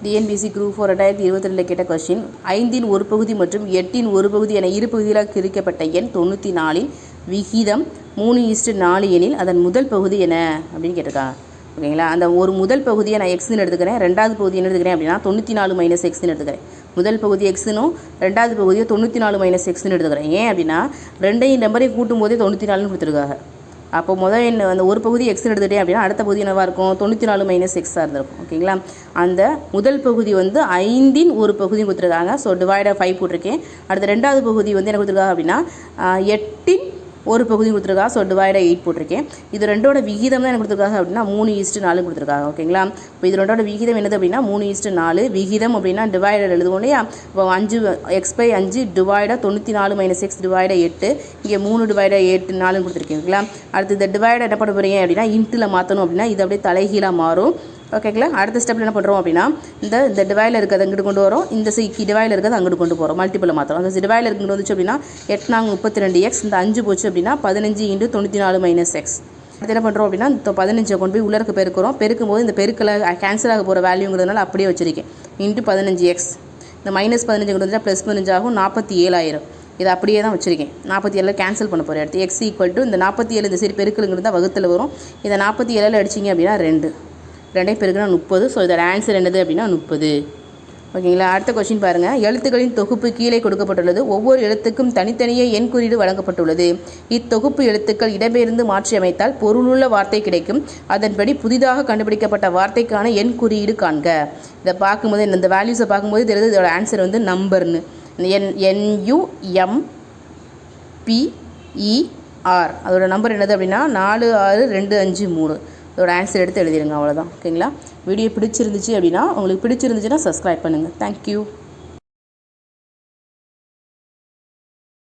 TNPSC group 4 2022 கேட்ட question 5 ஒரு பகுதி மற்றும் 8 ஒரு பகுதி என இரு பகுதிகளாக பிரிக்கப்பட்ட எண் 94 விகிதம் 3:4 எனில் அதன் முதல் பகுதி என்ன அப்படின்னு கேட்டிருக்காங்க. ஓகேங்களா, அந்த ஒரு முதல் பகுதியை நான் எக்ஸ்ன்னு எடுத்துக்கிறேன், ரெண்டாவது பகுதி என்ன எடுத்துக்கிறேன் அப்படின்னா 94 மைனஸ் எக்ஸ்ன்னு எடுத்துக்கிறேன். முதல் பகுதி எக்ஸ்னும் ரெண்டாவது பகுதியை 94 மைனஸ் எக்ஸ்ன்னு எடுத்துக்கிறேன். ஏன் அப்படின்னா ரெண்டையும் நம்பரையும் கூட்டும் போதே 94ன்னு கொடுத்துருக்காங்க. அப்போ முதல் அந்த ஒரு பகுதி எக்ஸ்ன்னு எடுத்துகிட்டேன் அப்படின்னா அடுத்த பகுதி என்னவாக இருக்கும், 94 மைனஸ் எக்ஸாக இருந்திருக்கும். ஓகேங்களா, அந்த முதல் பகுதி வந்து 5 ஒரு பகுதி கொடுத்துருக்காங்க. ஸோ டிவைடர் 5 போட்டிருக்கேன். அடுத்த ரெண்டாவது பகுதி வந்து என்ன கொடுத்துருக்காங்க அப்படின்னா 8 ஒரு பகுதி கொடுத்துருக்கா. ஸோ டிவைடர் 8 போட்டிருக்கேன். இது ரெண்டோட விகிதம் தான் என்ன கொடுத்துருக்காங்க அப்படின்னா 3:4 கொடுத்துருக்காங்க. ஓகேங்களா, இப்போ இது ரெண்டோட விகிதம் என்னது அப்படின்னா 3:4. விகிதம் அப்படின்னா டிவைடர் எழுதுவோம் இல்லையா. இப்போ 5x/5 divider 94 minus X divider 8. இங்கே 3 டிவைடர் 8 4 கொடுத்துருக்கீங்களா. அடுத்து இந்த டிவைடர் என்ன பண்ண போகிறீங்க அப்படின்னா இன்ட்டில் மாற்றணும் அப்படின்னா இது அப்படியே தலைகீழாக மாறும். ஓகேங்களா, அடுத்த ஸ்டெப்பில் என்ன பண்ணுறோம் அப்படின்னா இந்த டிவைடில் இருக்கிறது அங்கிட்டு கொண்டு வரோம், இந்த டிவைடில் இருக்கிறது அங்கிட்டு கொண்டு போகிறோம், மல்டிப்பிளில் மாற்றோம். அந்த டிவைடில் இங்கிட்டு வந்துச்சு அப்படின்னா 8×32x, இந்த 5 போச்சு அப்படின்னா 15×94 மைனஸ் எக்ஸ். அடுத்து என்ன பண்ணுறோம் அப்படின்னா இந்த 15 கொண்டு போய் உள்ளருக்கு பெருக்கிறோம். பெருக்கும்போது இந்த பெருக்கில் கேன்சல் ஆக போகிற வேல்யூங்கிறதுனால அப்படியே வச்சுருக்கேன். ×15x, இந்த -15 கொண்டு வந்துச்சா +15 ஆகும், 47,000. இதை அப்படியே தான் வச்சுருக்கேன். 47 கேன்சல் பண்ண போகிறேன். அடுத்து x = இந்த 47 இந்த சரி பெருக்கலுங்கிறது தான் வகுத்தில் வரும். இதை 47 அடிச்சிங்க அப்படின்னா 2 பெருக்குனா 30. ஸோ இதோட ஆன்சர் என்னது அப்படின்னா 30. ஓகேங்களா, அடுத்த கொஸ்டின் பாருங்கள். எழுத்துக்களின் தொகுப்பு கீழே கொடுக்கப்பட்டுள்ளது. ஒவ்வொரு எழுத்துக்கும் தனித்தனியே எண் குறியீடு வழங்கப்பட்டுள்ளது. இத்தொகுப்பு எழுத்துக்கள் இடம்பெயர்ந்து மாற்றி அமைத்தால் பொருளுள்ள வார்த்தை கிடைக்கும். அதன்படி புதிதாக கண்டுபிடிக்கப்பட்ட வார்த்தைக்கான எண் குறியீடு காண்க. இதை பார்க்கும்போது இந்த வேல்யூஸை பார்க்கும்போது தெரியுது இதோட ஆன்சர் வந்து நம்பர்னு. NUMPER. அதோட நம்பர் என்னது அப்படின்னா 46253. அதோட ஆன்சர் எடுத்து எழுதிடுங்க. அவ்வளோதான். ஓகேங்களா, வீடியோ பிடிச்சிருந்துச்சு அப்படின்னா உங்களுக்கு பிடிச்சிருந்துச்சுன்னா சப்ஸ்கிரைப் பண்ணுங்கள். தேங்க்யூ.